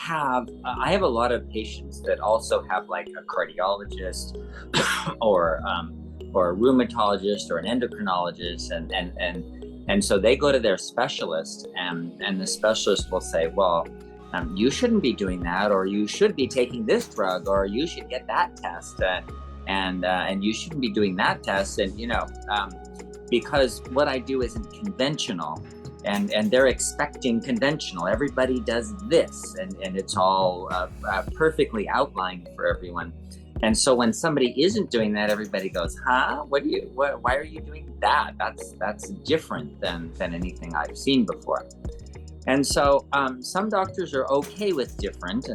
I have a lot of patients that also have like a cardiologist or a rheumatologist or an endocrinologist, and so they go to their specialist, and the specialist will say, well, you shouldn't be doing that, or you should be taking this drug, or you should get that test, and you shouldn't be doing that test, and because what I do isn't conventional, and they're expecting conventional. Everybody does this, and it's all perfectly outlined for everyone. And so when somebody isn't doing that, everybody goes, huh? Why are you doing that? That's different than anything I've seen before. And so some doctors are okay with different,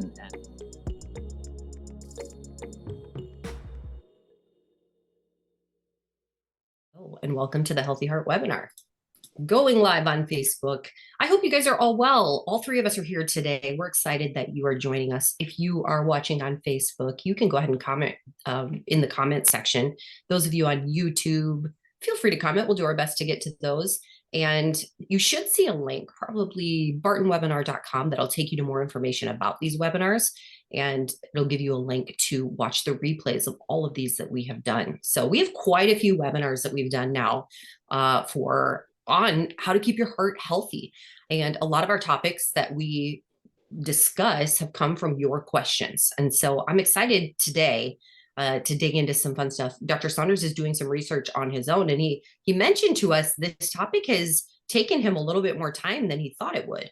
and welcome to the Healthy Heart webinar. Going live on Facebook. I hope you guys are all well. All three of us are here today. We're excited that you are joining us. If you are watching on Facebook, you can go ahead and comment in the comment section. Those of you on YouTube, feel free to comment. We'll do our best to get to those. And you should see a link, probably bartonwebinar.com, that'll take you to more information about these webinars. And it'll give you a link to watch the replays of all of these that we have done. So we have quite a few webinars that we've done now on how to keep your heart healthy. And a lot of our topics that we discuss have come from your questions. And so I'm excited today to dig into some fun stuff. Dr. Saunders is doing some research on his own, and he mentioned to us this topic has taken him a little bit more time than he thought it would.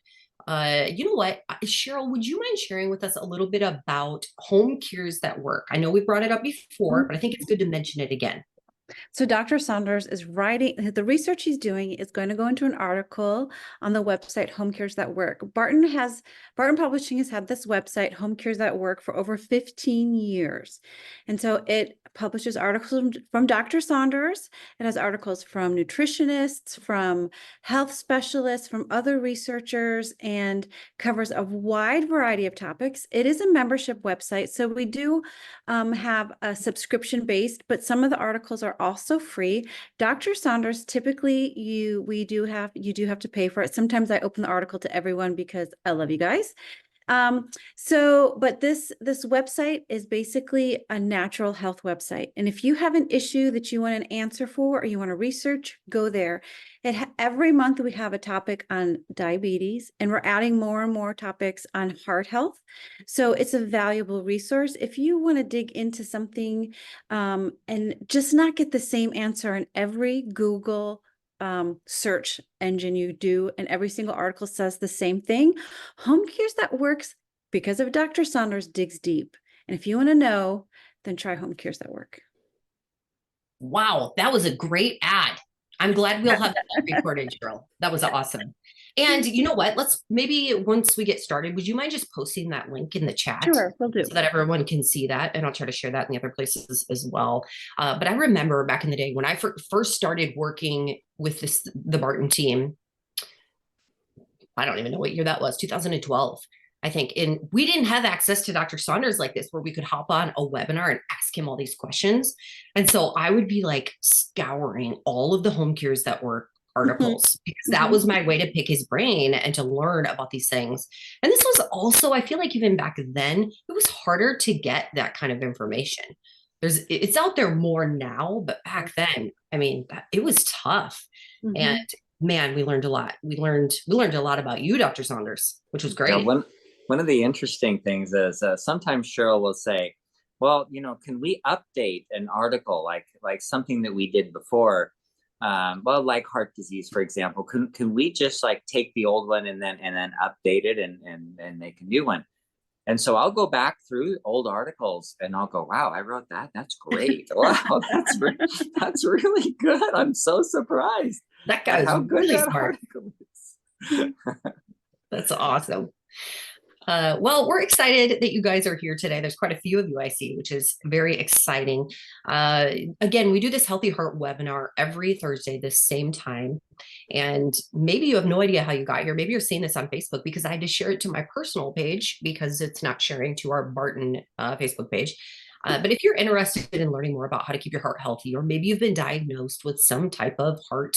You know what, Cheryl, would you mind sharing with us a little bit about home cures that work? I know we brought it up before, but I think it's good to mention it again. So Dr. Saunders is writing, the research he's doing is going to go into an article on the website Home Cures That Work. Barton Publishing has had this website, Home Cures That Work, for over 15 years. And so it publishes articles from Dr. Saunders. It has articles from nutritionists, from health specialists, from other researchers, and covers a wide variety of topics. It is a membership website, so we do have a subscription based, but some of the articles are also free. Dr. Saunders, typically you do have to pay for it. Sometimes I open the article to everyone because I love you guys. But this website is basically a natural health website. And if you have an issue that you want an answer for, or you want to research, go there. Every month we have a topic on diabetes, and we're adding more and more topics on heart health. So it's a valuable resource. If you want to dig into something, and just not get the same answer in every Google search engine you do, and every single article says the same thing, Home Cures That Works, because of Dr. Saunders, digs deep. And if you want to know, then try Home Cures That Work. Wow, that was a great ad. I'm glad we'll have that recorded, Cheryl. That was awesome. And you know what? Let's maybe once we get started, would you mind just posting that link in the chat? Sure, will do. So that everyone can see that. And I'll try to share that in the other places as well. But I remember back in the day when I first started working with the Barton team, I don't even know what year that was, 2012, I think. And we didn't have access to Dr. Saunders like this, where we could hop on a webinar and ask him all these questions. And so I would be like scouring all of the Home Cures That Work articles, because that was my way to pick his brain and to learn about these things. And this was also, I feel like even back then, it was harder to get that kind of information. It's out there more now, but back then, I mean, it was tough. And man, we learned a lot. We learned a lot about you, Dr. Saunders, which was great. Yeah, one of the interesting things is sometimes Cheryl will say, well, can we update an article like something that we did before? Well, like heart disease, for example, can we just like take the old one and then update it and make a new one? And so I'll go back through old articles and I'll go, wow, I wrote that. That's great. Wow, that's really good. I'm so surprised. That guy is really smart. Is. That's awesome. Well, we're excited that you guys are here today. There's quite a few of you I see, which is very exciting. Again, we do this Healthy Heart webinar every Thursday, the same time. And maybe you have no idea how you got here. Maybe you're seeing this on Facebook, because I had to share it to my personal page because it's not sharing to our Barton Facebook page. But if you're interested in learning more about how to keep your heart healthy, or maybe you've been diagnosed with some type of heart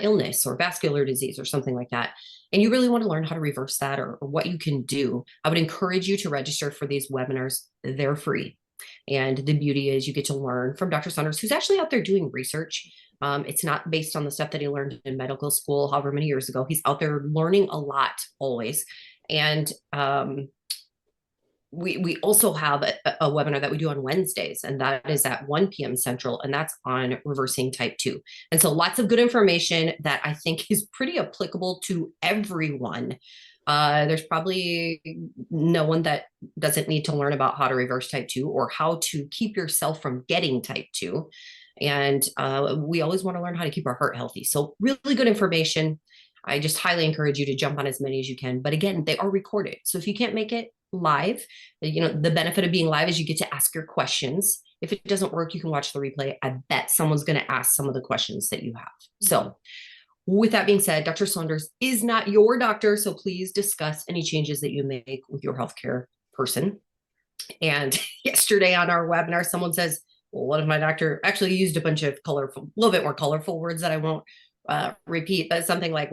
illness or vascular disease or something like that, and you really want to learn how to reverse that, or what you can do, I would encourage you to register for these webinars. They're free. And the beauty is you get to learn from Dr. Saunders, who's actually out there doing research. It's not based on the stuff that he learned in medical school, however many years ago. He's out there learning a lot always. And we also have a webinar that we do on Wednesdays, and that is at 1 p.m. Central, and that's on reversing type 2. And so lots of good information that I think is pretty applicable to everyone. There's probably no one that doesn't need to learn about how to reverse type 2 or how to keep yourself from getting type 2. And we always want to learn how to keep our heart healthy. So really good information. I just highly encourage you to jump on as many as you can. But again, they are recorded. So if you can't make it live, the benefit of being live is you get to ask your questions. If it doesn't work, you can watch the replay. I bet someone's going to ask some of the questions that you have. So with that being said, Dr. Saunders is not your doctor, so please discuss any changes that you make with your healthcare person. And yesterday on our webinar, someone says, well, what if my doctor actually used a bunch of colorful, a little bit more colorful words that I won't repeat, but something like,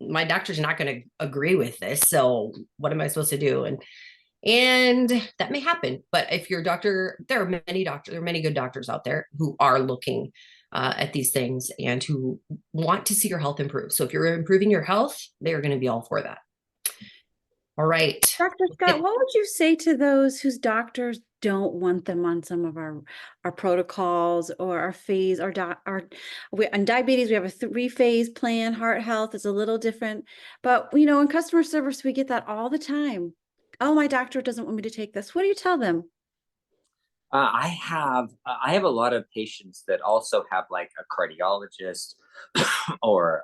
my doctor's not going to agree with this, so what am I supposed to do? And that may happen, but if your doctor, there are many good doctors out there who are looking at these things and who want to see your health improve. So if you're improving your health, they are going to be all for that. All right. Dr. Scott, what would you say to those whose doctors don't want them on some of our protocols or our phase, on diabetes, we have a 3-phase plan. Heart health is a little different, but in customer service, we get that all the time. Oh, my doctor doesn't want me to take this. What do you tell them? I have a lot of patients that also have like a cardiologist or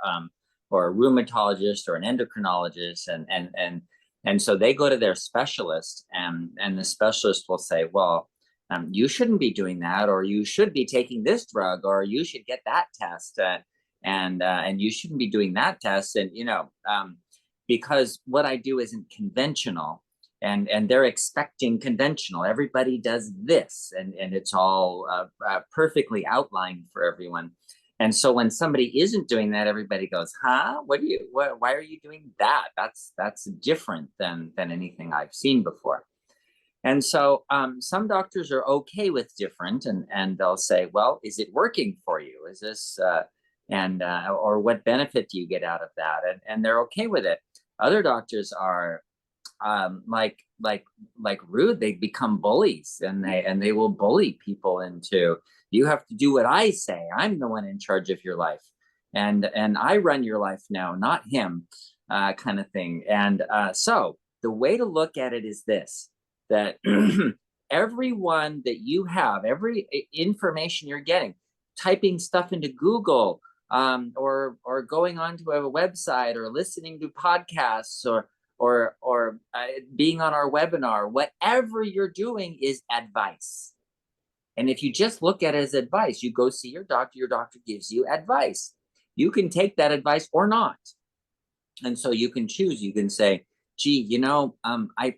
a rheumatologist or an endocrinologist, and so they go to their specialist, and the specialist will say, well, you shouldn't be doing that, or you should be taking this drug, or you should get that test, and you shouldn't be doing that test, and because what I do isn't conventional. And they're expecting conventional. Everybody does this, and it's all perfectly outlined for everyone. And so when somebody isn't doing that, everybody goes, "Huh? Why are you doing that? That's different than anything I've seen before." And so some doctors are okay with different, and they'll say, "Well, is it working for you? Is this or what benefit do you get out of that?" And they're okay with it. Other doctors are like rude. They become bullies, and they will bully people into, you have to do what I say. I'm the one in charge of your life, and I run your life now, not him, kind of thing. And so the way to look at it is this, that everyone that you have, every information you're getting, typing stuff into Google, or going onto a website, or listening to podcasts, or being on our webinar, whatever you're doing is advice. And if you just look at it as advice, you go see your doctor gives you advice. You can take that advice or not. And so you can choose. You can say, gee, I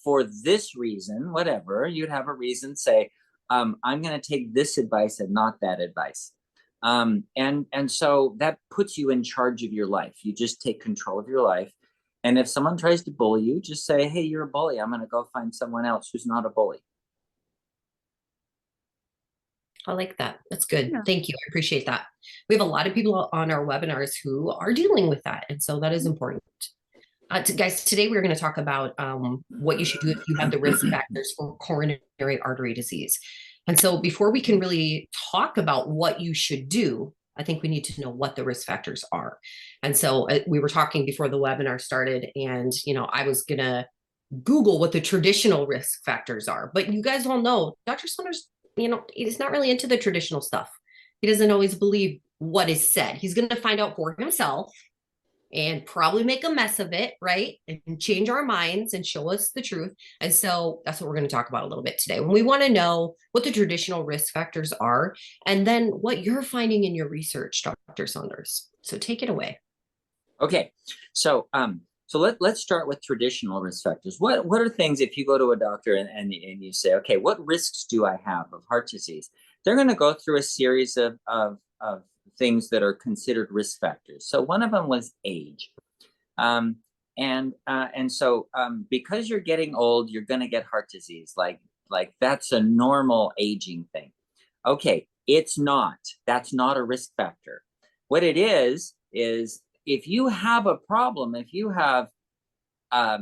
for this reason, whatever, you'd have a reason, say, I'm going to take this advice and not that advice. And so that puts you in charge of your life. You just take control of your life. And if someone tries to bully you, just say, hey, you're a bully. I'm going to go find someone else who's not a bully. I like that. That's good. Yeah. Thank you. I appreciate that. We have a lot of people on our webinars who are dealing with that. And so that is important. Guys, today we're going to talk about what you should do if you have the risk factors for coronary artery disease. And so before we can really talk about what you should do, I think we need to know what the risk factors are. And so we were talking before the webinar started, and, I was going to Google what the traditional risk factors are. But you guys all know Dr. Saunders, he's not really into the traditional stuff. He doesn't always believe what is said. He's going to find out for himself and probably make a mess of it, right? And change our minds and show us the truth. And so that's what we're going to talk about a little bit today. When we want to know what the traditional risk factors are, and then what you're finding in your research, Dr. Saunders. So take it away. Okay. So let's start with traditional risk factors. What are things, if you go to a doctor and you say, okay, what risks do I have of heart disease? They're going to go through a series of things that are considered risk factors. So one of them was age. And so because you're getting old, you're going to get heart disease. Like that's a normal aging thing. Okay, it's not. That's not a risk factor. What it is if you have a problem, if you have a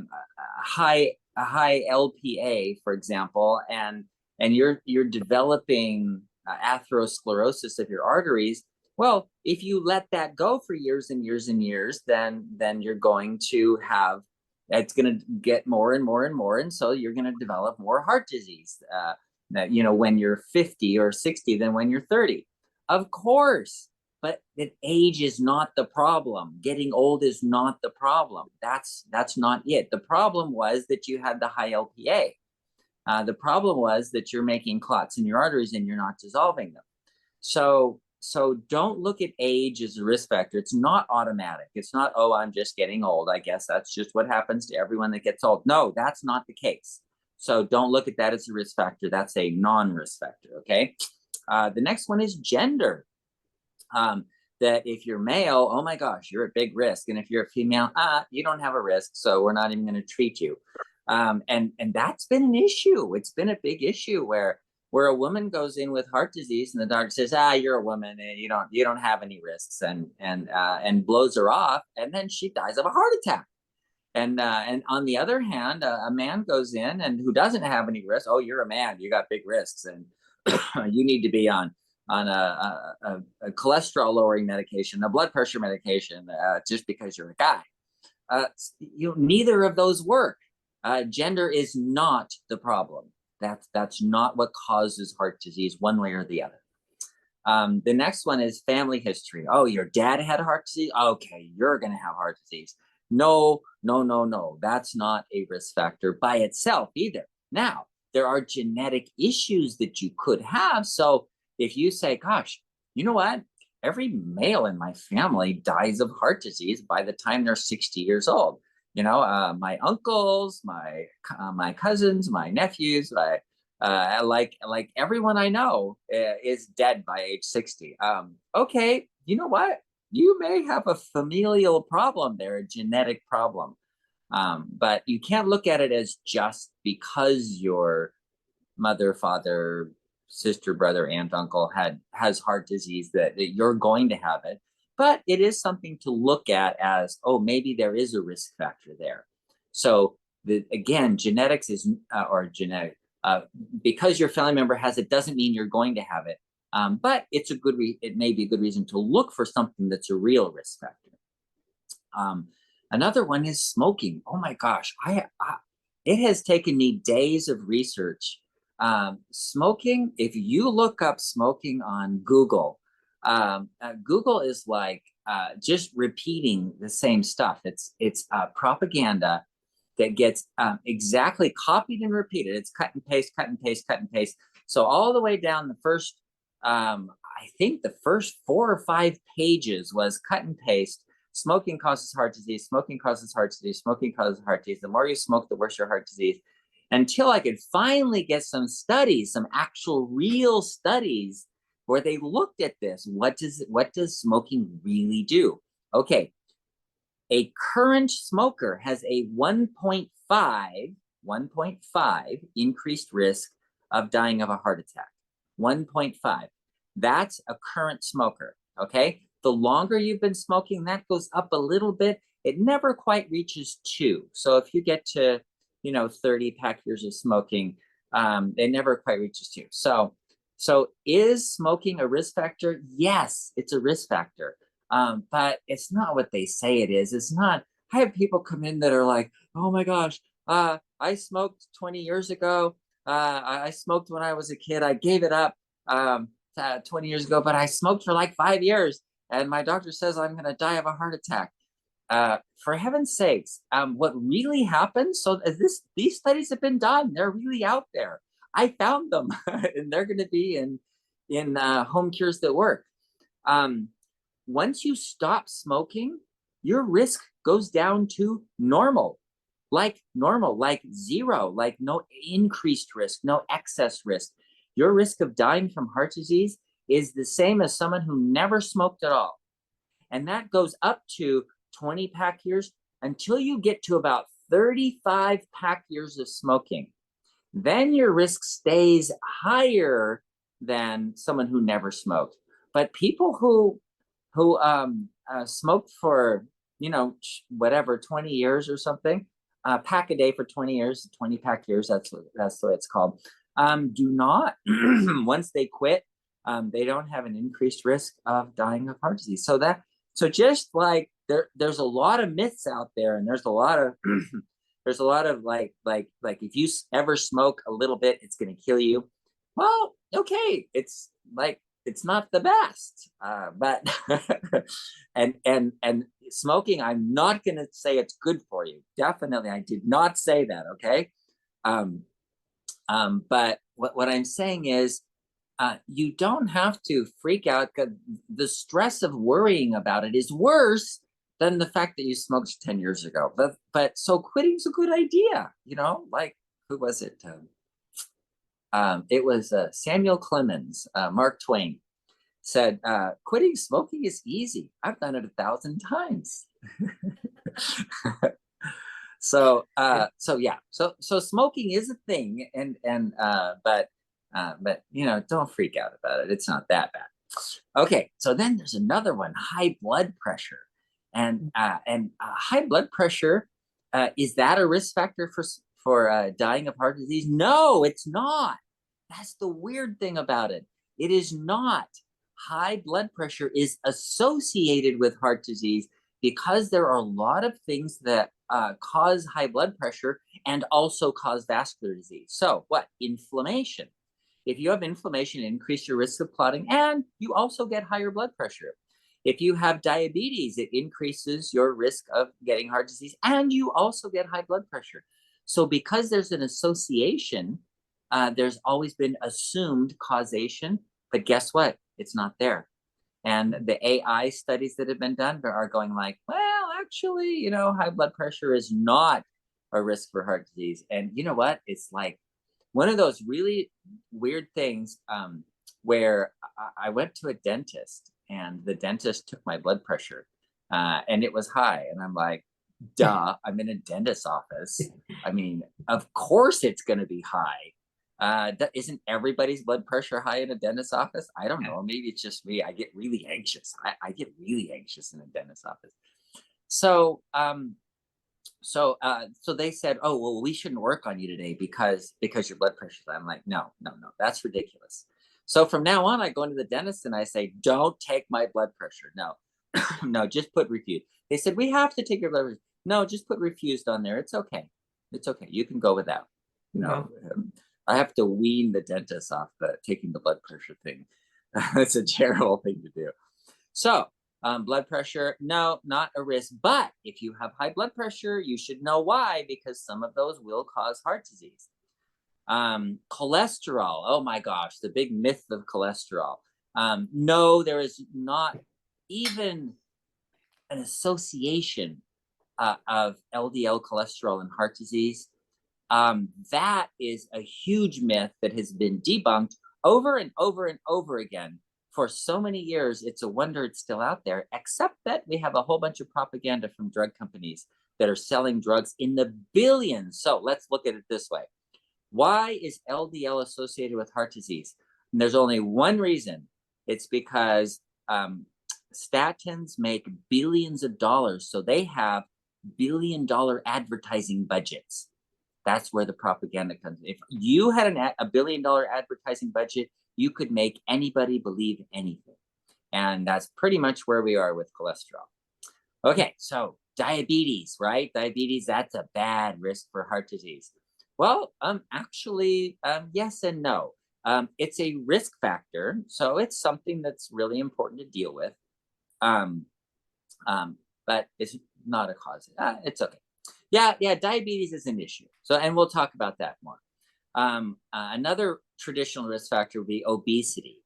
high LPA, for example, and you're developing atherosclerosis of your arteries, well, if you let that go for years and years and years, then you're going to have, it's going to get more and more and more, and so you're going to develop more heart disease. When you're 50 or 60 than when you're 30, of course. But that age is not the problem. Getting old is not the problem. That's not it. The problem was that you had the high LPA. The problem was that you're making clots in your arteries and you're not dissolving them. So don't look at age as a risk factor. It's not automatic. It's not, oh, I'm just getting old. I guess that's just what happens to everyone that gets old. No, that's not the case. So don't look at that as a risk factor. That's a non-risk factor, okay? The next one is gender. That if you're male, oh my gosh, you're at big risk. And if you're a female, you don't have a risk, so we're not even going to treat you. And that's been an issue. It's been a big issue where a woman goes in with heart disease and the doctor says, you're a woman and you don't have any risks, and blows her off, and then she dies of a heart attack. And on the other hand, a man goes in and who doesn't have any risks. Oh, you're a man, you got big risks, and you need to be on a cholesterol lowering medication, a blood pressure medication, just because you're a guy. Neither of those work. Gender is not the problem. That's not what causes heart disease one way or the other. The next one is family history. Oh, your dad had heart disease? Okay, you're going to have heart disease. No. That's not a risk factor by itself either. Now, there are genetic issues that you could have. So if you say, gosh, you know what? Every male in my family dies of heart disease by the time they're 60 years old. My uncles, my cousins, my nephews, like everyone I know is dead by age 60. Okay, you know what? You may have a familial problem there, a genetic problem. But you can't look at it as just because your mother, father, sister, brother, aunt, uncle has heart disease that you're going to have it. But it is something to look at as, oh, maybe there is a risk factor there. So again, genetics is, because your family member has it doesn't mean you're going to have it. But it may be a good reason to look for something that's a real risk factor. Another one is smoking. Oh my gosh, it has taken me days of research. Smoking, if you look up smoking on Google, Google is like just repeating the same stuff. It's propaganda that gets exactly copied and repeated. It's cut and paste, cut and paste, cut and paste. So all the way down the first, I think the first 4 or 5 pages was cut and paste. Smoking causes heart disease. Smoking causes heart disease. Smoking causes heart disease. The more you smoke, the worse your heart disease. Until I could finally get some studies, some actual real studies where they looked at this. What does smoking really do? Okay, a current smoker has a 1.5 increased risk of dying of a heart attack. 1.5. That's a current smoker, okay? The longer you've been smoking, that goes up a little bit. It never quite reaches 2. So if you get to, 30 pack years of smoking, it never quite reaches 2. So is smoking a risk factor? Yes, it's a risk factor. But it's not what they say it is. It's not. I have people come in that are like, oh my gosh, I smoked 20 years ago. I smoked when I was a kid. I gave it up 20 years ago, but I smoked for like 5 years. And my doctor says I'm going to die of a heart attack. For heaven's sakes, what really happened? So these studies have been done. They're really out there. I found them, and they're going to be in home cures that work. Once you stop smoking, your risk goes down to normal, like 0, like no increased risk, no excess risk. Your risk of dying from heart disease is the same as someone who never smoked at all. And that goes up to 20 pack years until you get to about 35 pack years of smoking. Then your risk stays higher than someone who never smoked. But people who smoked for, whatever, 20 years or something, pack a day for 20 years, 20 pack years, that's the way it's called, do not, once they quit, they don't have an increased risk of dying of heart disease. So just like there's a lot of myths out there, and there's a lot of like if you ever smoke a little bit, it's going to kill you. Well, okay, it's not the best, but and smoking, I'm not going to say it's good for you. Definitely, I did not say that. Okay, but what I'm saying is, you don't have to freak out. The stress of worrying about it is worse than the fact that you smoked 10 years ago. But so quitting's a good idea, like, who was it? It was Samuel Clemens, Mark Twain said, quitting smoking is easy. I've done it 1,000 times. So smoking is a thing, but don't freak out about it. It's not that bad. Okay, so then there's another one, high blood pressure. And high blood pressure, is that a risk factor for dying of heart disease? No, it's not. That's the weird thing about it. It is not. High blood pressure is associated with heart disease because there are a lot of things that cause high blood pressure and also cause vascular disease. So what? Inflammation. If you have inflammation, it increases your risk of clotting, and you also get higher blood pressure. If you have diabetes, it increases your risk of getting heart disease, and you also get high blood pressure. So because there's an association, there's always been assumed causation, but guess what? It's not there. And the AI studies that have been done are going like, well, actually, high blood pressure is not a risk for heart disease. And you know what? It's like one of those really weird things where I went to a dentist, and the dentist took my blood pressure and it was high. And I'm like, duh, I'm in a dentist's office. I mean, of course it's going to be high. Isn't everybody's blood pressure high in a dentist's office? I don't know. Maybe it's just me. I get really anxious. I get really anxious in a dentist's office. So they said, oh, well, we shouldn't work on you today because your blood pressure. I'm like, no, that's ridiculous. So from now on, I go into the dentist and I say, don't take my blood pressure. No, no, just put refused. They said, we have to take your blood pressure. No, just put refused on there. It's okay. It's okay. You can go without. I have to wean the dentist off taking the blood pressure thing. It's a terrible thing to do. So blood pressure, no, not a risk. But if you have high blood pressure, you should know why, because some of those will cause heart disease. Cholesterol, oh my gosh, the big myth of cholesterol. No, there is not even an association of LDL cholesterol and heart disease. That is a huge myth that has been debunked over and over and over again for so many years. It's a wonder it's still out there, except that we have a whole bunch of propaganda from drug companies that are selling drugs in the billions. So let's look at it this way. Why is LDL associated with heart disease? And there's only one reason. It's because statins make billions of dollars. So they have billion-dollar advertising budgets. That's where the propaganda comes in. If you had a billion-dollar advertising budget, you could make anybody believe anything. And that's pretty much where we are with cholesterol. Okay, so diabetes, right? Diabetes, that's a bad risk for heart disease. Well, actually, yes and no. It's a risk factor, so it's something that's really important to deal with. But it's not a cause. It's okay. Yeah, diabetes is an issue. So, and we'll talk about that more. Another traditional risk factor would be obesity.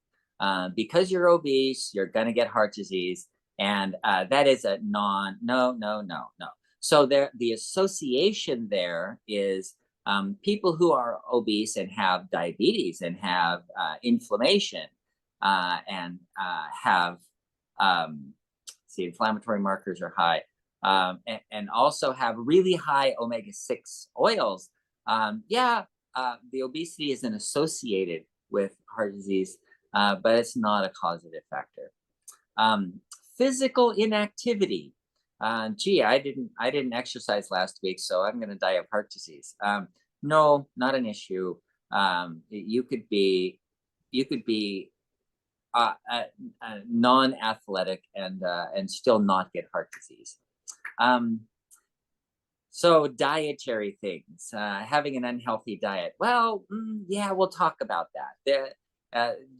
Because you're obese, you're going to get heart disease. And that is a no. So the association there is people who are obese and have diabetes and have inflammation, and have, see, inflammatory markers are high, and also have really high omega-6 oils, the obesity isn't associated with heart disease, but it's not a causative factor. Physical inactivity. Gee, I didn't exercise last week, so I'm going to die of heart disease. No, not an issue. You could be non-athletic and still not get heart disease. So dietary things, having an unhealthy diet. Well, yeah, we'll talk about that.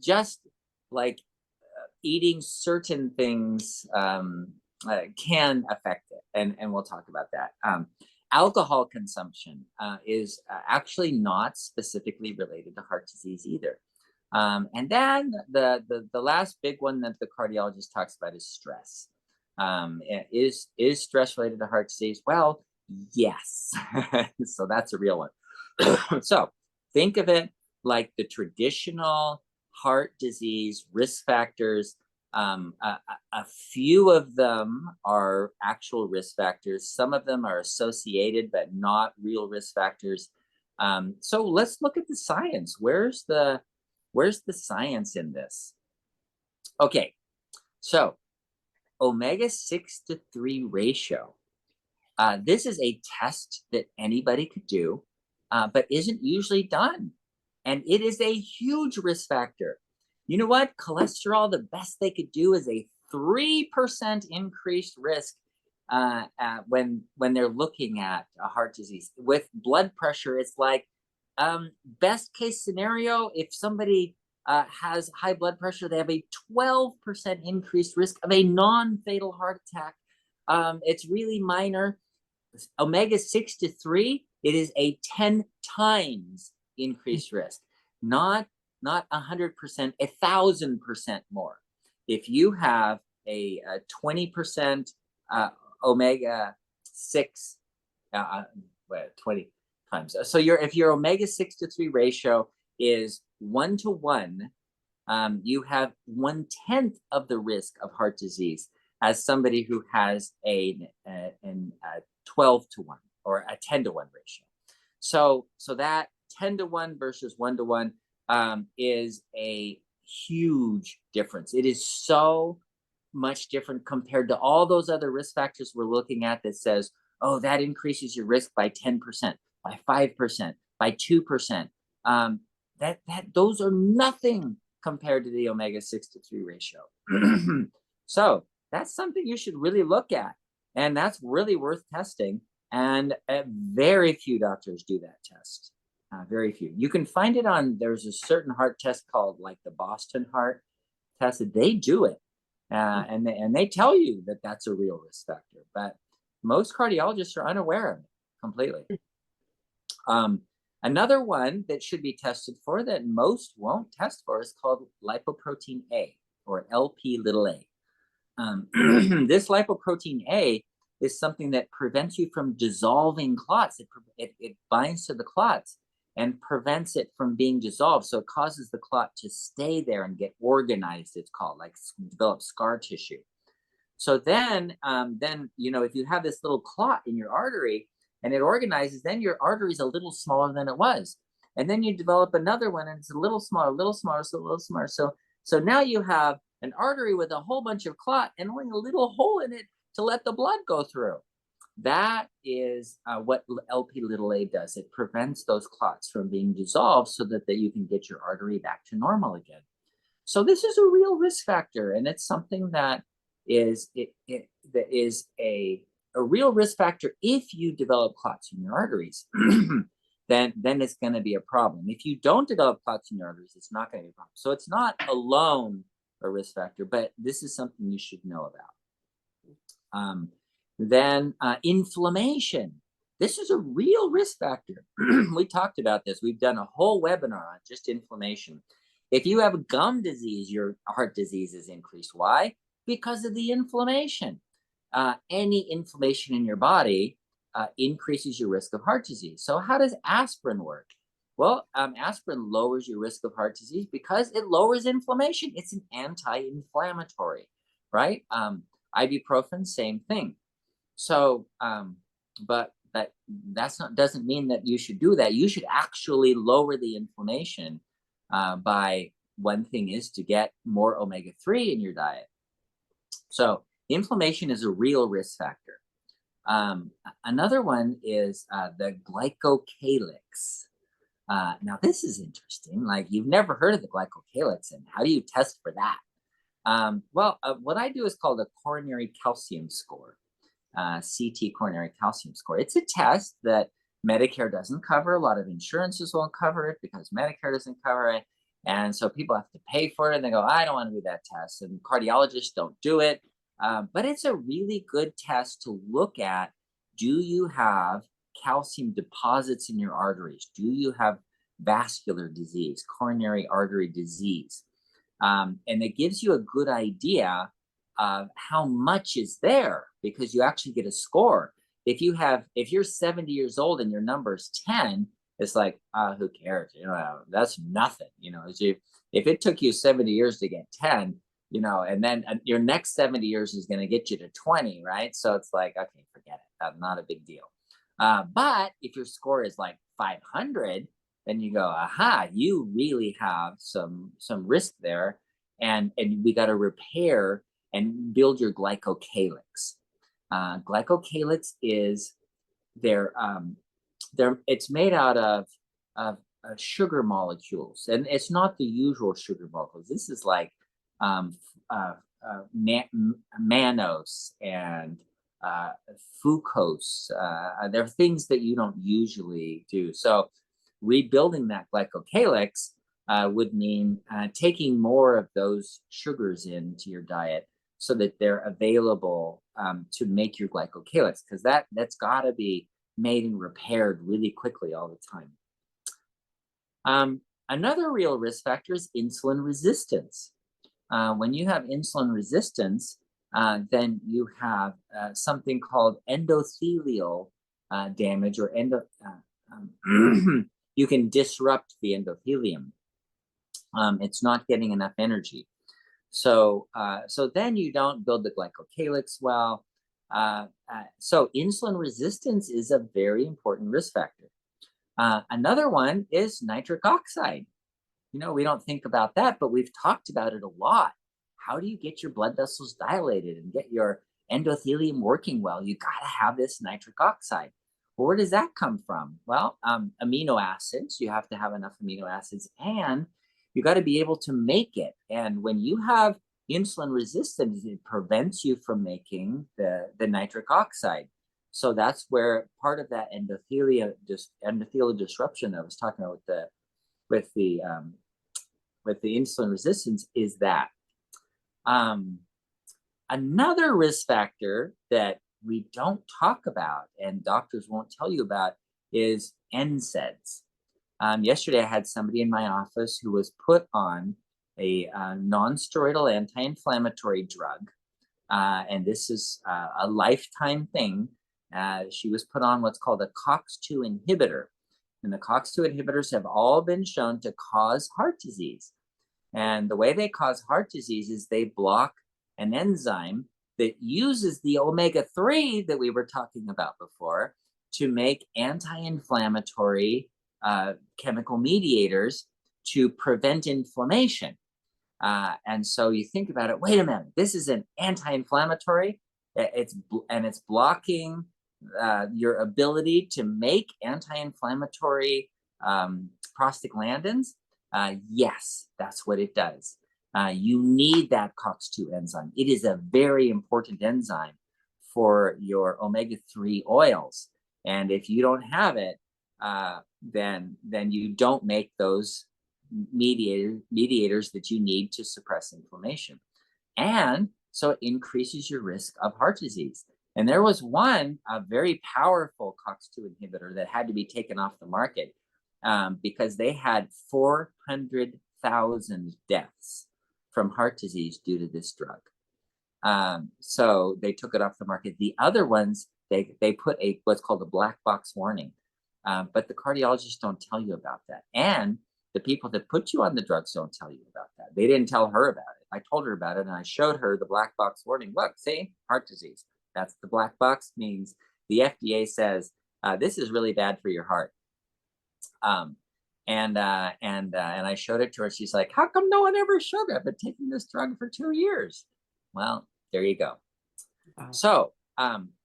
Just like eating certain things can affect it, and we'll talk about that. Alcohol consumption is actually not specifically related to heart disease either. And then the last big one that the cardiologist talks about is stress. Is stress related to heart disease? Well, yes. So that's a real one. So think of it like the traditional heart disease risk factors. A few of them are actual risk factors. Some of them are associated, but not real risk factors. So let's look at the science. Where's the science in this? Okay, so omega-6 to 3 ratio. This is a test that anybody could do, but isn't usually done. And it is a huge risk factor. You know what? Cholesterol, the best they could do is a 3% increased risk when they're looking at a heart disease. With blood pressure, it's like best case scenario, if somebody has high blood pressure, they have a 12% increased risk of a non-fatal heart attack. It's really minor. Omega-6 to 3, it is a 10 times increased risk, not 100%, 1,000% more. If you have a 20% omega-6, 20 times. So if your omega-6 to 3 ratio is 1 to 1, you have 1/10 of the risk of heart disease as somebody who has a 12 to 1 or a 10 to 1 ratio. So that 10 to 1 versus 1 to 1 is a huge difference. It is so much different compared to all those other risk factors we're looking at that says, oh, that increases your risk by 10%, by 5%, by 2%. Those are nothing compared to the omega-6 to 3 ratio. So that's something you should really look at. And that's really worth testing. And very few doctors do that test. Very few. You can find it there's a certain heart test called like the Boston heart test. They do it. And they tell you that that's a real risk factor. But most cardiologists are unaware of it completely. Another one that should be tested for that most won't test for is called lipoprotein A, or Lp(a). This lipoprotein A is something that prevents you from dissolving clots. It binds to the clots and prevents it from being dissolved. So it causes the clot to stay there and get organized, it's called, like develop scar tissue. So then if you have this little clot in your artery and it organizes, then your artery is a little smaller than it was. And then you develop another one and it's a little smaller, so a little smaller. So now you have an artery with a whole bunch of clot and only a little hole in it to let the blood go through. That is what Lp(a) does. It prevents those clots from being dissolved so that you can get your artery back to normal again. So this is a real risk factor, and it's something that is a real risk factor. If you develop clots in your arteries, then it's going to be a problem. If you don't develop clots in your arteries, it's not going to be a problem. So it's not alone a risk factor, but this is something you should know about. Then inflammation. This is a real risk factor. We talked about this. We've done a whole webinar on just inflammation. If you have gum disease, your heart disease is increased. Why? Because of the inflammation. Any inflammation in your body increases your risk of heart disease. So how does aspirin work? Well, aspirin lowers your risk of heart disease because it lowers inflammation. It's an anti-inflammatory, right? Ibuprofen, same thing. So, but that's not doesn't mean that you should do that. You should actually lower the inflammation by one thing is to get more omega-3 in your diet. So inflammation is a real risk factor. Another one is the glycocalyx. Now this is interesting. Like you've never heard of the glycocalyx, and how do you test for that? What I do is called a coronary calcium score. CT coronary calcium score. It's a test that Medicare doesn't cover. A lot of insurances won't cover it because Medicare doesn't cover it. And so people have to pay for it and they go, I don't want to do that test. And cardiologists don't do it. But it's a really good test to look at. Do you have calcium deposits in your arteries? Do you have vascular disease, coronary artery disease? And it gives you a good idea of how much is there, because you actually get a score. If you're 70 years old and your number is 10, it's like, who cares? That's nothing. If it took you 70 years to get 10, and then your next 70 years is going to get you to 20, right? So it's like, okay, forget it. That's not a big deal. But if your score is like 500, then you go, aha, you really have some risk there. And we got to repair and build your glycocalyx. Glycocalyx is it's made out of sugar molecules, and it's not the usual sugar molecules. This is like mannose and fructose. They're things that you don't usually do. So rebuilding that glycocalyx would mean taking more of those sugars into your diet so that they're available to make your glycocalyx, because that's got to be made and repaired really quickly all the time. Another real risk factor is insulin resistance. When you have insulin resistance, then you have something called endothelial damage, or you can disrupt the endothelium. It's not getting enough energy. So then you don't build the glycocalyx well. So insulin resistance is a very important risk factor. Another one is nitric oxide. We don't think about that, but we've talked about it a lot. How do you get your blood vessels dilated and get your endothelium working well? You got to have this nitric oxide. Well, where does that come from? Well, amino acids. You have to have enough amino acids, and you got to be able to make it. And when you have insulin resistance, it prevents you from making the nitric oxide. So that's where part of that endothelial disruption that I was talking about with the insulin resistance is that. Another risk factor that we don't talk about and doctors won't tell you about is NSAIDs. Yesterday, I had somebody in my office who was put on a non-steroidal anti-inflammatory drug, and this is a lifetime thing. She was put on what's called a COX-2 inhibitor, and the COX-2 inhibitors have all been shown to cause heart disease. And the way they cause heart disease is they block an enzyme that uses the omega-3 that we were talking about before to make anti-inflammatory chemical mediators to prevent inflammation. And so you think about it, wait a minute, this is an anti-inflammatory, it's blocking your ability to make anti-inflammatory prostaglandins. Yes, that's what it does. You need that COX-2 enzyme. It is a very important enzyme for your omega-3 oils. And if you don't have it, then you don't make those mediators that you need to suppress inflammation. And so it increases your risk of heart disease. And there was one very powerful COX-2 inhibitor that had to be taken off the market because they had 400,000 deaths from heart disease due to this drug. So they took it off the market. The other ones, they put what's called a black box warning. But the cardiologists don't tell you about that. And the people that put you on the drugs don't tell you about that. They didn't tell her about it. I told her about it, and I showed her the black box warning. Look, see, heart disease. That's the black box, means the FDA says, this is really bad for your heart. And I showed it to her. She's like, how come no one ever showed it? I've been taking this drug for 2 years. Well, there you go. Wow. So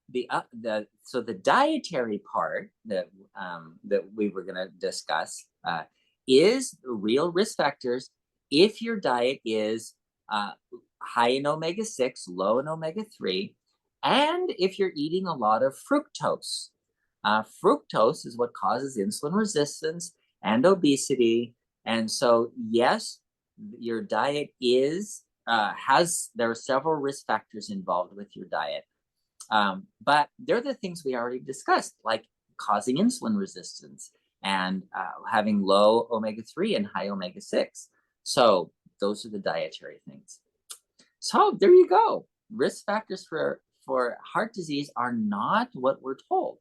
the dietary part that we were going to discuss is real risk factors if your diet is high in omega-6, low in omega-3, and if you're eating a lot of fructose. Fructose is what causes insulin resistance and obesity. And so, yes, your diet is there are several risk factors involved with your diet. But they're the things we already discussed, like causing insulin resistance and having low omega-3 and high omega-6. So those are the dietary things. So there you go. Risk factors for heart disease are not what we're told.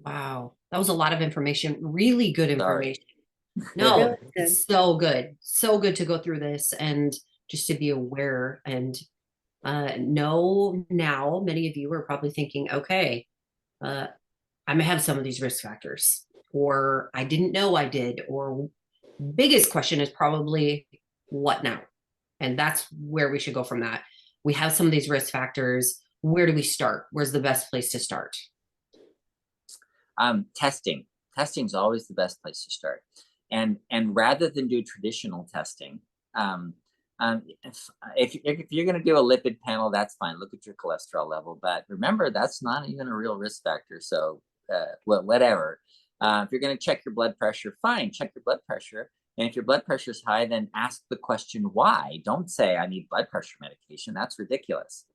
Wow. That was a lot of information. Really good information. Sorry. No, it's so good. So good to go through this and just to be aware and know now. Many of you are probably thinking, okay, I may have some of these risk factors, or I didn't know I did, or biggest question is probably what now? And that's where we should go from that. We have some of these risk factors. Where do we start? Where's the best place to start? Testing. Testing is always the best place to start. And rather than do traditional testing, if you're going to do a lipid panel, that's fine. Look at your cholesterol level. But remember, that's not even a real risk factor. So whatever. If you're going to check your blood pressure, fine, check your blood pressure. And if your blood pressure is high, then ask the question why. Don't say, I need blood pressure medication. That's ridiculous.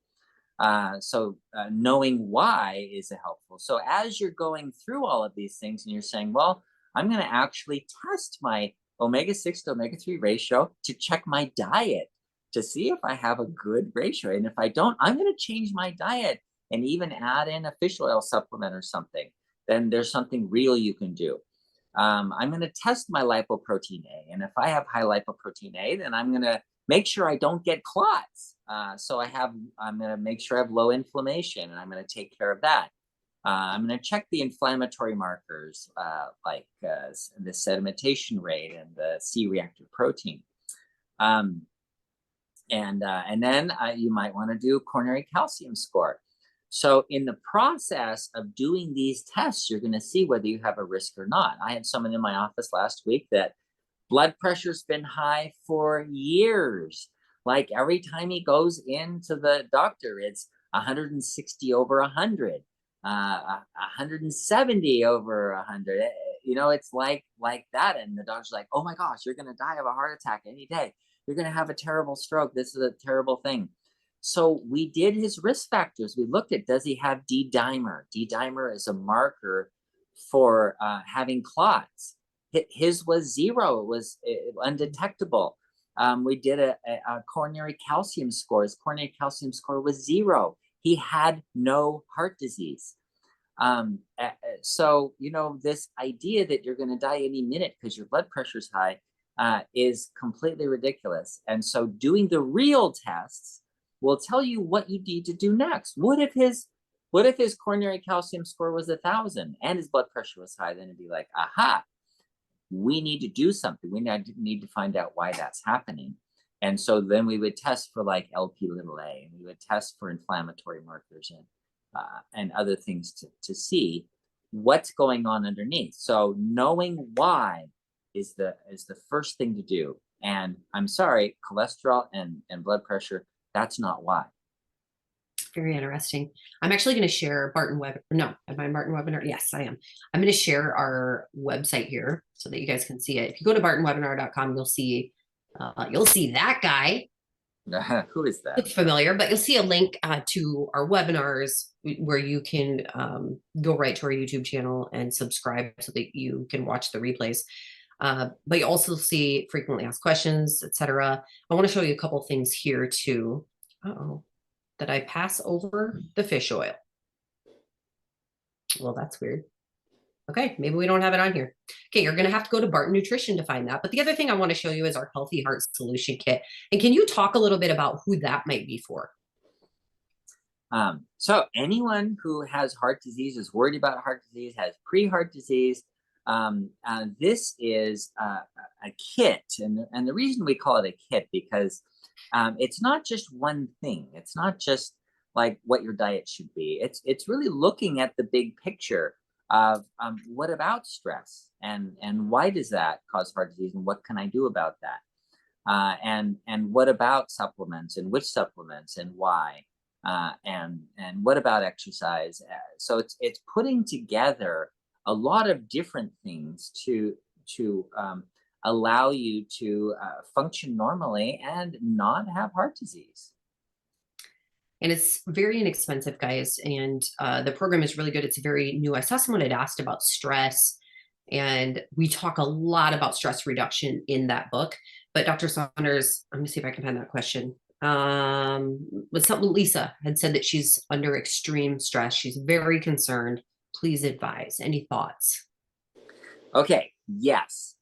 So knowing why is helpful. So as you're going through all of these things and you're saying, well, I'm going to actually test my omega-6 to omega-3 ratio to check my diet to see if I have a good ratio. And if I don't, I'm going to change my diet and even add in a fish oil supplement or something. Then there's something real you can do. I'm going to test my lipoprotein A. And if I have high lipoprotein A, then I'm going to make sure I don't get clots. So I'm going to make sure I have low inflammation, and I'm going to take care of that. I'm going to check the inflammatory markers like the sedimentation rate and the C-reactive protein. And then you might want to do coronary calcium score. So in the process of doing these tests, you're going to see whether you have a risk or not. I had someone in my office last week that blood pressure's been high for years. Like every time he goes into the doctor, it's 160 over 100, 170 over 100. You know, it's like that. And the doctor's like, oh my gosh, you're going to die of a heart attack any day. You're going to have a terrible stroke. This is a terrible thing. So we did his risk factors. We looked at, does he have D-dimer? D-dimer is a marker for having clots. His was 0. It was undetectable. We did a coronary calcium score. His coronary calcium score was 0. He had no heart disease. So, you know, this idea that you're going to die any minute because your blood pressure is high is completely ridiculous. And so doing the real tests will tell you what you need to do next. What if his coronary calcium score was 1,000 and his blood pressure was high? Then it'd be like, aha, we need to do something. We need to find out why that's happening. And so then we would test for like LP little a, and we would test for inflammatory markers and other things to see what's going on underneath. So knowing why is the first thing to do. And I'm sorry, cholesterol and blood pressure, that's not why. Very interesting. I'm actually going to share Barton Web. No, am I Barton Webinar? Yes, I am. I'm going to share our website here so that you guys can see it. If you go to bartonwebinar.com, you'll see that guy. Who is that? It's familiar, but you'll see a link to our webinars where you can go right to our YouTube channel and subscribe so that you can watch the replays. But you also see frequently asked questions, etc. I want to show you a couple things here too. That I pass over the fish oil. Well, that's weird. Okay, maybe we don't have it on here. Okay, you're going to have to go to Barton Nutrition to find that. But the other thing I want to show you is our Healthy Heart Solution Kit. And can you talk a little bit about who that might be for? So anyone who has heart disease, is worried about heart disease, has pre-heart disease, this is a kit. And the reason we call it a kit, because it's not just one thing. It's not just like what your diet should be. It's really looking at the big picture of what about stress, and why does that cause heart disease, and what can I do about that? And what about supplements, and which supplements, and why? And what about exercise? So it's putting together a lot of different things to allow you to function normally and not have heart disease. And it's very inexpensive, guys. And the program is really good. It's very new. I saw someone had asked about stress, and we talk a lot about stress reduction in that book. But Dr. Saunders, let me see if I can find that question. Was something Lisa had said that she's under extreme stress. She's very concerned. Please advise. Any thoughts? Okay, yes.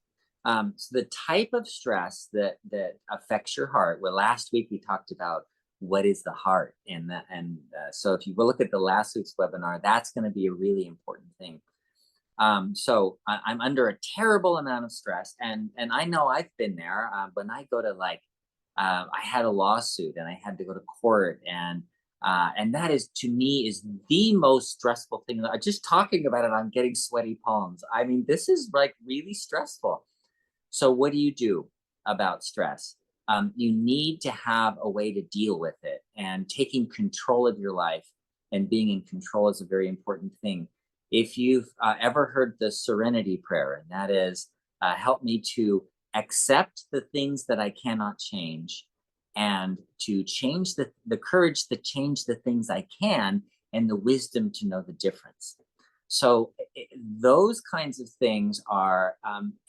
So the type of stress that affects your heart. Well, last week we talked about what is the heart, and so if you will look at the last week's webinar, that's going to be a really important thing. So I'm under a terrible amount of stress, and I know I've been there. When I go to I had a lawsuit and I had to go to court, and that is, to me, is the most stressful thing. Just talking about it, I'm getting sweaty palms. I mean, this is like really stressful. So what do you do about stress? You need to have a way to deal with it, and taking control of your life and being in control is a very important thing. If you've ever heard the serenity prayer, and that is, help me to accept the things that I cannot change, and to change the courage to change the things I can, and the wisdom to know the difference. So those kinds of things are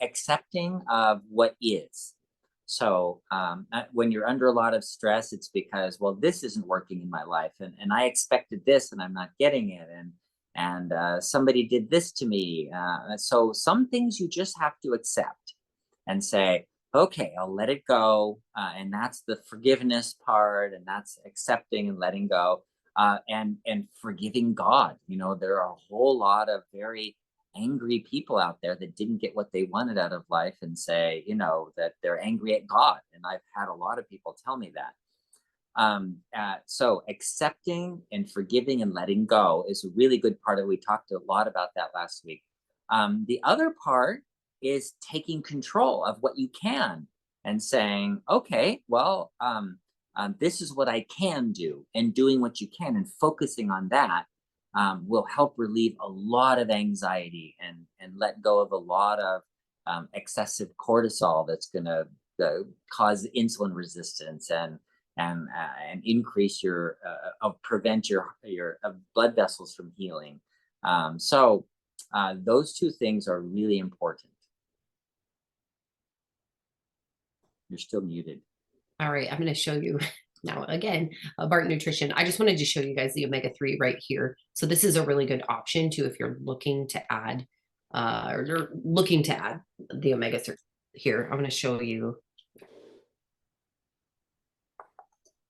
accepting of what is. So when you're under a lot of stress, it's because, well, this isn't working in my life, and I expected this and I'm not getting it, and somebody did this to me. So some things you just have to accept and say, okay, I'll let it go. And that's the forgiveness part, and that's accepting and letting go, and forgiving God. You know, there are a whole lot of very angry people out there that didn't get what they wanted out of life, and say, you know, that they're angry at God. And I've had a lot of people tell me that. So accepting and forgiving and letting go is a really good part of it. We talked a lot about that last week. The other part is taking control of what you can, and saying, okay, well, this is what I can do, and doing what you can and focusing on that will help relieve a lot of anxiety, and let go of a lot of excessive cortisol that's going to cause insulin resistance, and increase your prevent your blood vessels from healing. So those two things are really important. You're still muted. All right, I'm going to show you now again, Barton Nutrition. I just wanted to show you guys the omega-3 right here. So this is a really good option too if you're looking to add or you're looking to add the omega-3 here. I'm going to show you.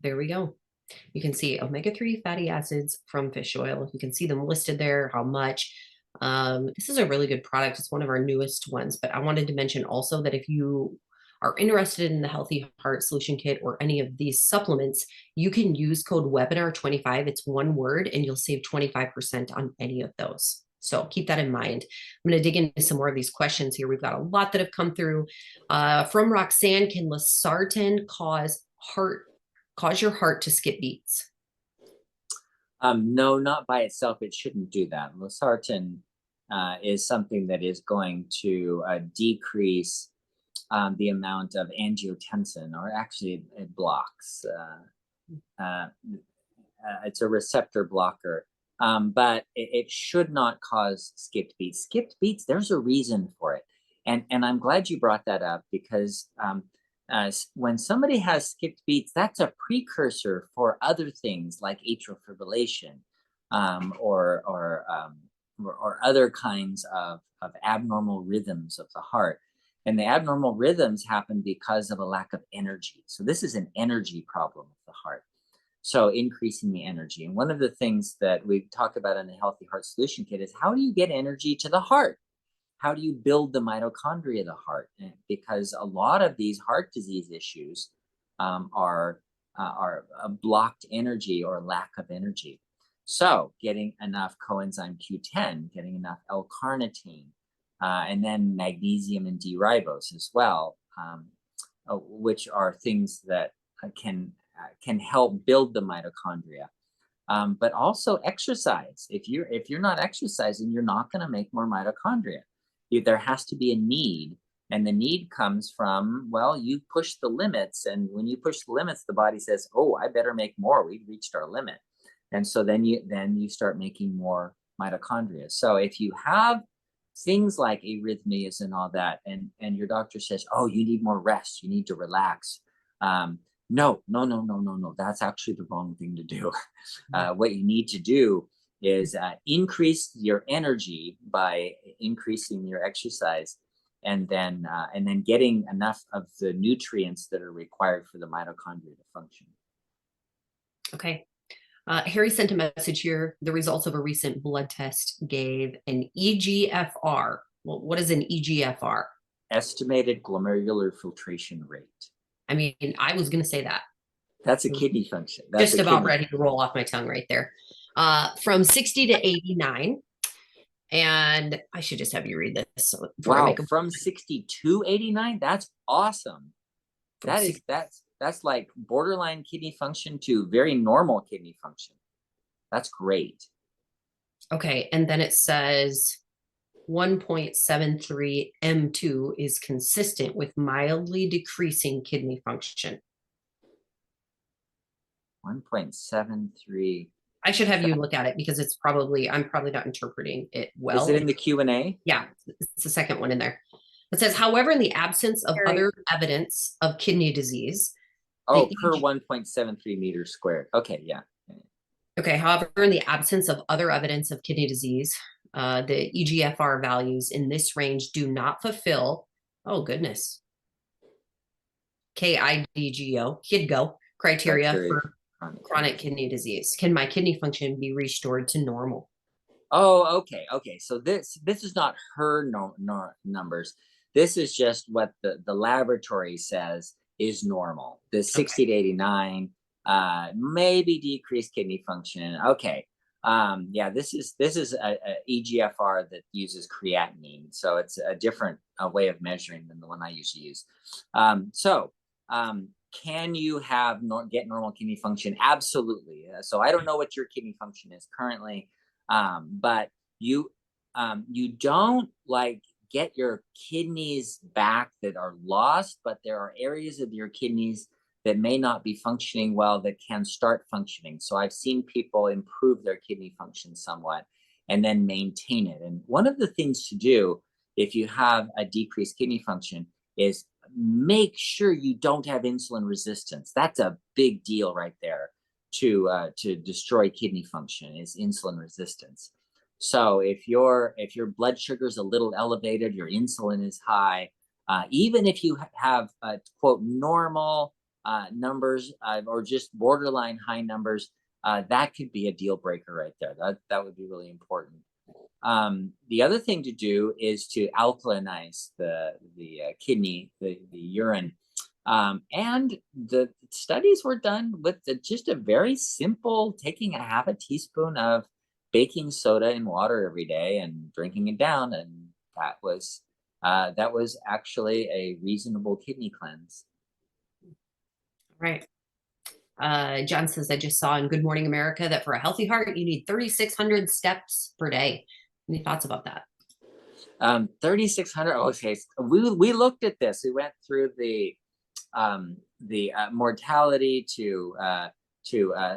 There we go. You can see omega-3 fatty acids from fish oil. You can see them listed there, how much. This is a really good product. It's one of our newest ones, but I wanted to mention also that if you are interested in the Healthy Heart Solution Kit or any of these supplements, you can use code webinar25. It's one word, and you'll save 25% on any of those. So keep that in mind. I'm going to dig into some more of these questions here. We've got a lot that have come through. From Roxanne, can Lartin cause your heart to skip beats? No, not by itself. It shouldn't do that. Lartin is something that is going to decrease the amount of angiotensin, or actually it blocks. It's a receptor blocker, but it should not cause skipped beats. Skipped beats, there's a reason for it. And I'm glad you brought that up, because when somebody has skipped beats, that's a precursor for other things like atrial fibrillation, or or other kinds of abnormal rhythms of the heart. And the abnormal rhythms happen because of a lack of energy. So this is an energy problem of the heart. So increasing the energy. And one of the things that we talk about in the Healthy Heart Solution Kit is, how do you get energy to the heart? How do you build the mitochondria of the heart? Because a lot of these heart disease issues are a blocked energy or lack of energy. So getting enough coenzyme Q10, getting enough L-carnitine, and then magnesium and D-ribose as well, which are things that can help build the mitochondria. But also exercise. If you're not exercising, you're not going to make more mitochondria. There has to be a need, and the need comes from, well, you push the limits, and when you push the limits, the body says, "Oh, I better make more. We've reached our limit," and so then you start making more mitochondria. So if you have things like arrhythmias and all that, and your doctor says, "Oh, you need more rest. You need to relax," no. That's actually the wrong thing to do. What you need to do is increase your energy by increasing your exercise, and then getting enough of the nutrients that are required for the mitochondria to function. Okay. Harry sent a message here. The results of a recent blood test gave an EGFR. Well, what is an EGFR? Estimated glomerular filtration rate. I mean, I was going to say that. That's a kidney function. That's just about ready to roll off my tongue right there. From 60 to 89. And I should just have you read this. Wow, from 60 to 89? That's awesome. That's like borderline kidney function to very normal kidney function. That's great. Okay, and then it says 1.73 M2 is consistent with mildly decreasing kidney function. 1.73. I should have you look at it because I'm probably not interpreting it well. Is it in the Q&A? Yeah, it's the second one in there. It says, however, in the absence of other evidence of kidney disease. Oh, per 1.73 meters squared. Okay, yeah. Okay, however, in the absence of other evidence of kidney disease, the EGFR values in this range do not fulfill, KIDGO criteria for chronic kidney disease. Can my kidney function be restored to normal? Oh, okay. So this is not her numbers. This is just what the laboratory says is normal. The 60 to 89, maybe decreased kidney function. Okay. Yeah, this is a EGFR that uses creatinine, so it's a different way of measuring than the one I usually use. Can you get normal kidney function? Absolutely. So I don't know what your kidney function is currently, but you don't get your kidneys back that are lost, but there are areas of your kidneys that may not be functioning well that can start functioning. So I've seen people improve their kidney function somewhat and then maintain it. And one of the things to do if you have a decreased kidney function is make sure you don't have insulin resistance. That's a big deal right there to destroy kidney function, is insulin resistance. So if your blood sugar is a little elevated, your insulin is high, even if you have quote normal numbers or just borderline high numbers, that could be a deal breaker right there. That would be really important. The other thing to do is to alkalinize the kidney, the urine. And the studies were done with just a very simple, taking a half a teaspoon of baking soda in water every day and drinking it down. And that was actually a reasonable kidney cleanse. Right. John says, I just saw in Good Morning America that for a healthy heart, you need 3,600 steps per day. Any thoughts about that? 3,600. Okay, we looked at this. We went through the mortality to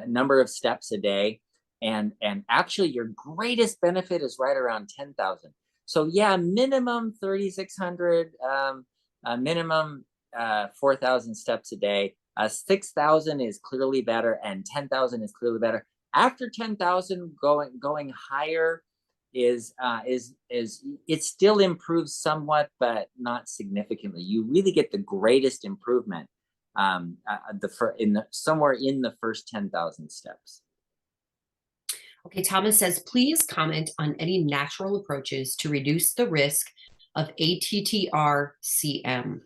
number of steps a day, and actually your greatest benefit is right around 10,000. So yeah, minimum 3,600, minimum 4,000 steps a day. 6,000 is clearly better, and 10,000 is clearly better. After 10,000, going higher, it still improves somewhat, but not significantly. You really get the greatest improvement somewhere in the first 10,000 steps. Okay, Thomas says, please comment on any natural approaches to reduce the risk of ATTR-CM.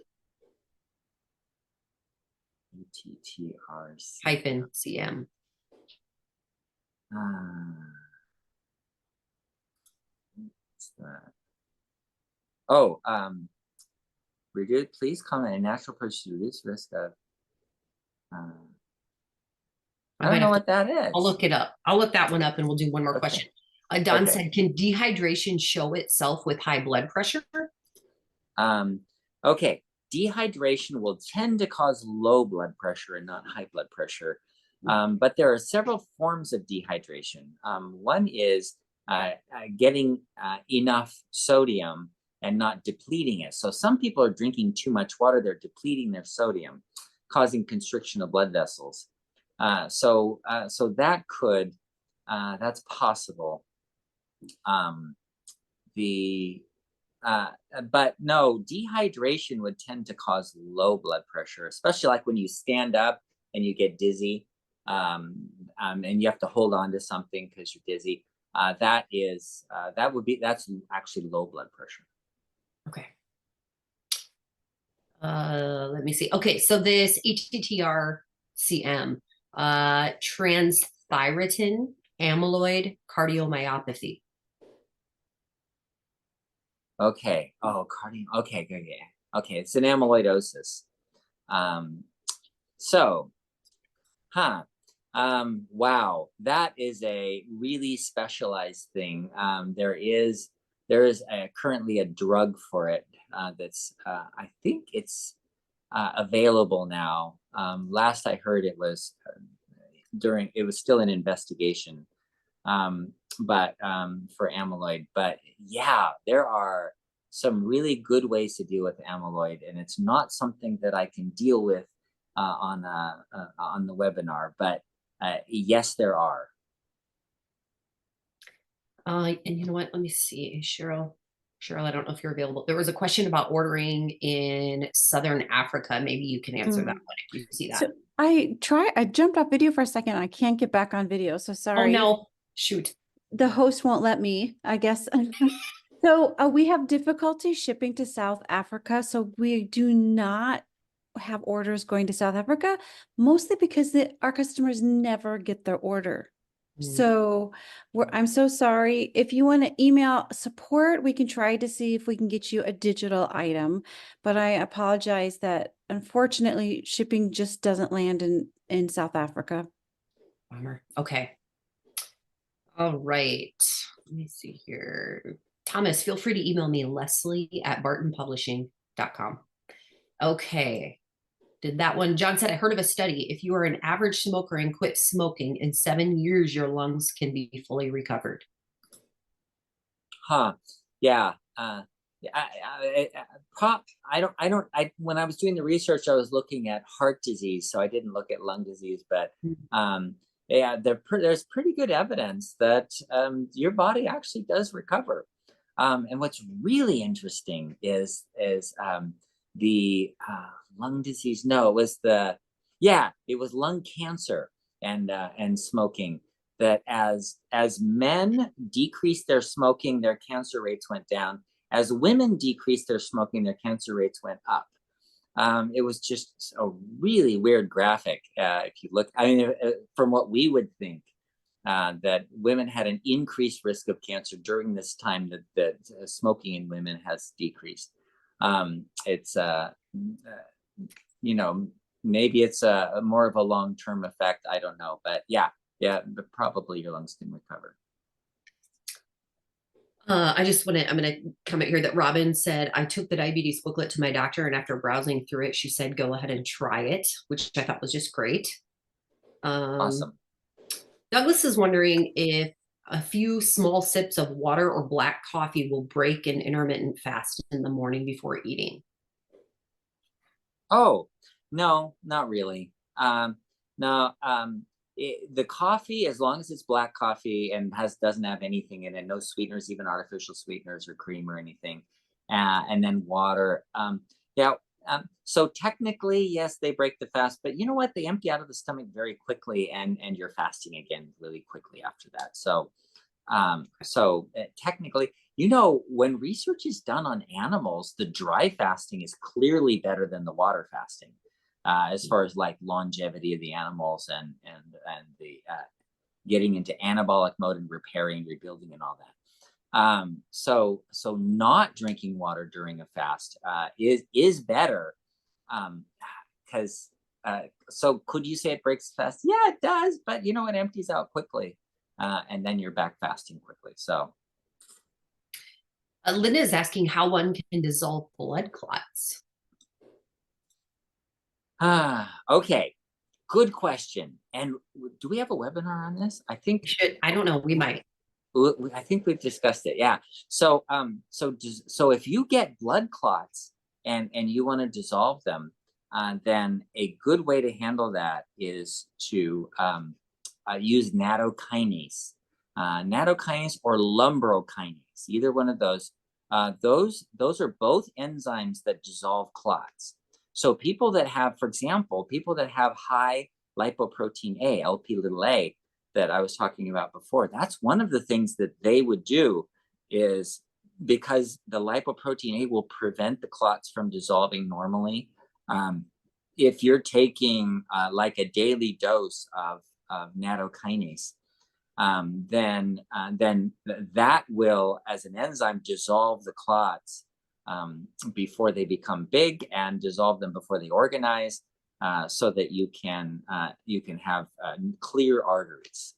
ATTR-CM. Hyphen CM. What's that? Please comment on natural approach to reduce risk of. I don't know what that is. I'll look it up. I'll look that one up and we'll do one more question. Don said, can dehydration show itself with high blood pressure? Okay. Dehydration will tend to cause low blood pressure and not high blood pressure. But there are several forms of dehydration. One is getting enough sodium and not depleting it. So some people are drinking too much water. They're depleting their sodium, causing constriction of blood vessels. So that could, that's possible. But no, dehydration would tend to cause low blood pressure, especially like when you stand up and you get dizzy, and you have to hold on to something because you're dizzy. That's actually low blood pressure. Okay. Let me see. Okay, so this ATTR-CM, transthyretin amyloid cardiomyopathy. Okay. Oh, okay, good. Yeah. Okay, it's an amyloidosis. Wow, that is a really specialized thing. There is currently a drug for it that's I think it's available now. Last I heard, it was still an investigation, but for amyloid. But yeah, there are some really good ways to deal with amyloid, and it's not something that I can deal with on the webinar, but yes, there are. And you know what? Let me see, Cheryl, I don't know if you're available. There was a question about ordering in Southern Africa. Maybe you can answer that one if you see that. So I jumped off video for a second. I can't get back on video. So sorry. Oh no, shoot. The host won't let me, I guess. So we have difficulty shipping to South Africa. So we do not have orders going to South Africa, mostly because our customers never get their order. So I'm so sorry. If you want to email support, we can try to see if we can get you a digital item, but I apologize that unfortunately shipping just doesn't land in South Africa. Bummer. Okay. All right. Let me see here. Thomas, feel free to email me, leslie@bartonpublishing.com. Okay. Did that one. John said, I heard of a study. If you are an average smoker and quit smoking, in 7 years, your lungs can be fully recovered. Yeah. When I was doing the research, I was looking at heart disease, so I didn't look at lung disease, but yeah, there's pretty good evidence that your body actually does recover. And what's really interesting is the lung disease. No, it was lung cancer and smoking. That as men decreased their smoking, their cancer rates went down. As women decreased their smoking, their cancer rates went up. It was just a really weird graphic. If you look, I mean, from what we would think, that women had an increased risk of cancer during this time that smoking in women has decreased. It's maybe it's a more of a long-term effect. I don't know, but yeah, but probably your lungs can recover. I'm going to comment here that Robin said, I took the diabetes booklet to my doctor, and after browsing through it, she said, go ahead and try it, which I thought was just great. Awesome. Douglas is wondering if a few small sips of water or black coffee will break an intermittent fast in the morning before eating. Oh, no, not really. No, the coffee, as long as it's black coffee and doesn't have anything in it, no sweeteners, even artificial sweeteners or cream or anything, and then water. Yeah. So technically, yes, they break the fast, but you know what? They empty out of the stomach very quickly, and you're fasting again really quickly after that. So technically, when research is done on animals, the dry fasting is clearly better than the water fasting, as far as like longevity of the animals and the getting into anabolic mode and repairing, rebuilding, and all that. So not drinking water during a fast is better, because so could you say it breaks the fast? Yeah, it does, but it empties out quickly, and then you're back fasting quickly. So Linda is asking how one can dissolve blood clots. okay, good question. And do we have a webinar on this? I think I don't know. We might. I think we've discussed it. Yeah. So if you get blood clots and you want to dissolve them, then a good way to handle that is to use nattokinase, or lumbrokinase, either one of those. Those are both enzymes that dissolve clots. So people that have, for example, people that have high lipoprotein A, Lp(a), that I was talking about before, that's one of the things that they would do, is because the lipoprotein A will prevent the clots from dissolving normally. If you're taking like a daily dose of nattokinase, then that will, as an enzyme, dissolve the clots before they become big, and dissolve them before they organize, so that you can have clear arteries.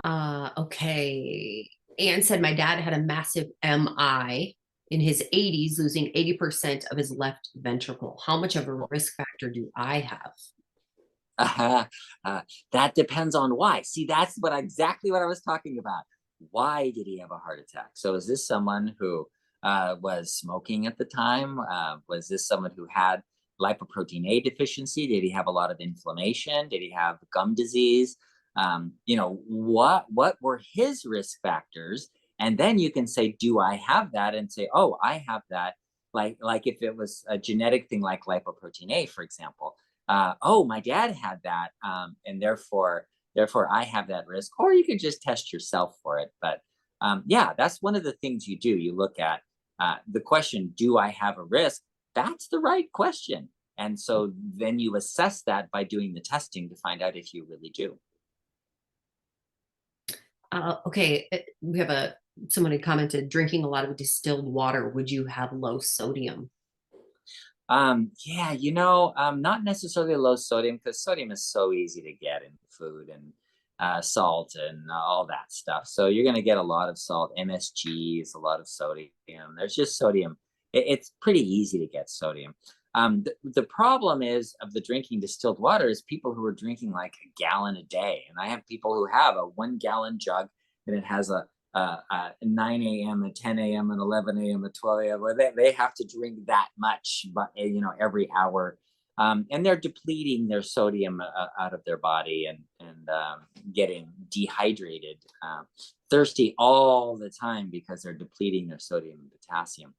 Okay. Anne said my dad had a massive MI in his 80s, losing 80% of his left ventricle. How much of a risk factor do I have? That depends on why. See, that's exactly what I was talking about. Why did he have a heart attack? So is this someone who was smoking at the time? Was this someone who had lipoprotein A deficiency? Did he have a lot of inflammation? Did he have gum disease? What were his risk factors? And then you can say, do I have that? And say, oh, I have that. Like if it was a genetic thing like lipoprotein A, for example, oh, my dad had that, and therefore I have that risk. Or you could just test yourself for it. But yeah, that's one of the things you do. You look at the question, do I have a risk? That's the right question. And so then you assess that by doing the testing to find out if you really do. Okay, we have someone who commented, drinking a lot of distilled water, would you have low sodium? Yeah, not necessarily low sodium, because sodium is so easy to get in food, and salt and all that stuff. So you're going to get a lot of salt, MSGs, a lot of sodium. There's just sodium. It's pretty easy to get sodium. The problem is of the drinking distilled water is people who are drinking like a gallon a day. And I have people who have a 1 gallon jug, and it has a 9 a.m., a 10 a.m., an 11 a.m., a 12 a.m., where they have to drink that much, but every hour. And they're depleting their sodium out of their body, and getting dehydrated, thirsty all the time, because they're depleting their sodium and potassium.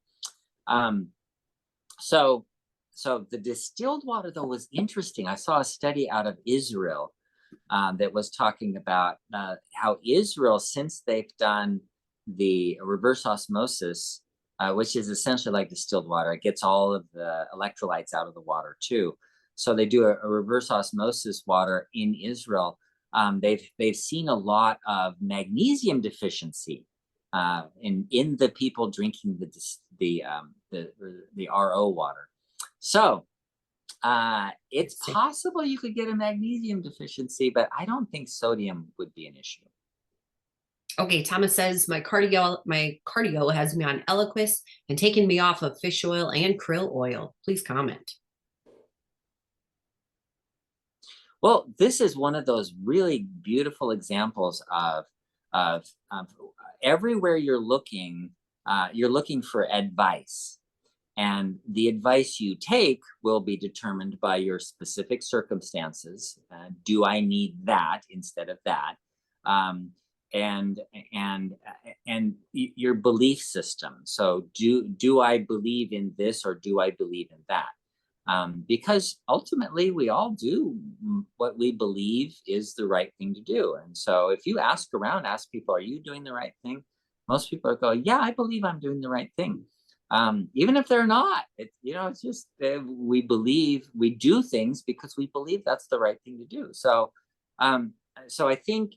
So the distilled water, though, was interesting. I saw a study out of Israel that was talking about how Israel, since they've done the reverse osmosis, which is essentially like distilled water, it gets all of the electrolytes out of the water too. So they do a reverse osmosis water in Israel. They've seen a lot of magnesium deficiency in the people drinking the RO water. So it's possible you could get a magnesium deficiency, but I don't think sodium would be an issue. Okay, Thomas says my cardio has me on Eliquis and taken me off of fish oil and krill oil. Please comment. Well, this is one of those really beautiful examples of everywhere you're looking for advice. And the advice you take will be determined by your specific circumstances. Do I need that instead of that? And your belief system. So do I believe in this or do I believe in that? Because ultimately we all do what we believe is the right thing to do. And so if you ask around, ask people, are you doing the right thing? Most people go, yeah, I believe I'm doing the right thing. Even if they're not, it's just we believe, we do things because we believe that's the right thing to do. So I think,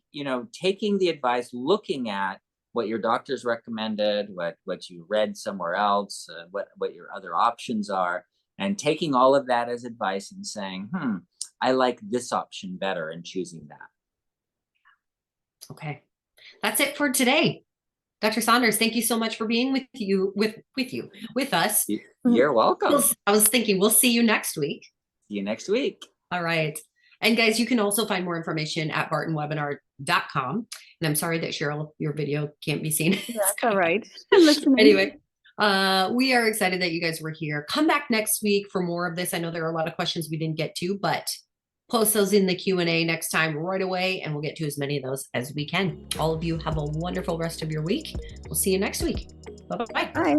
taking the advice, looking at what your doctor's recommended, what you read somewhere else, what your other options are, and taking all of that as advice and saying, I like this option better, and choosing that. Okay. That's it for today. Dr. Saunders, thank you so much for being with us. You're welcome. I was thinking we'll see you next week. See you next week. All right. And guys, you can also find more information at bartonwebinar.com. And I'm sorry that Cheryl, your video can't be seen. That's all right. Anyway, we are excited that you guys were here. Come back next week for more of this. I know there are a lot of questions we didn't get to, but post those in the Q&A next time right away, and we'll get to as many of those as we can. All of you have a wonderful rest of your week. We'll see you next week. Bye-bye. Bye.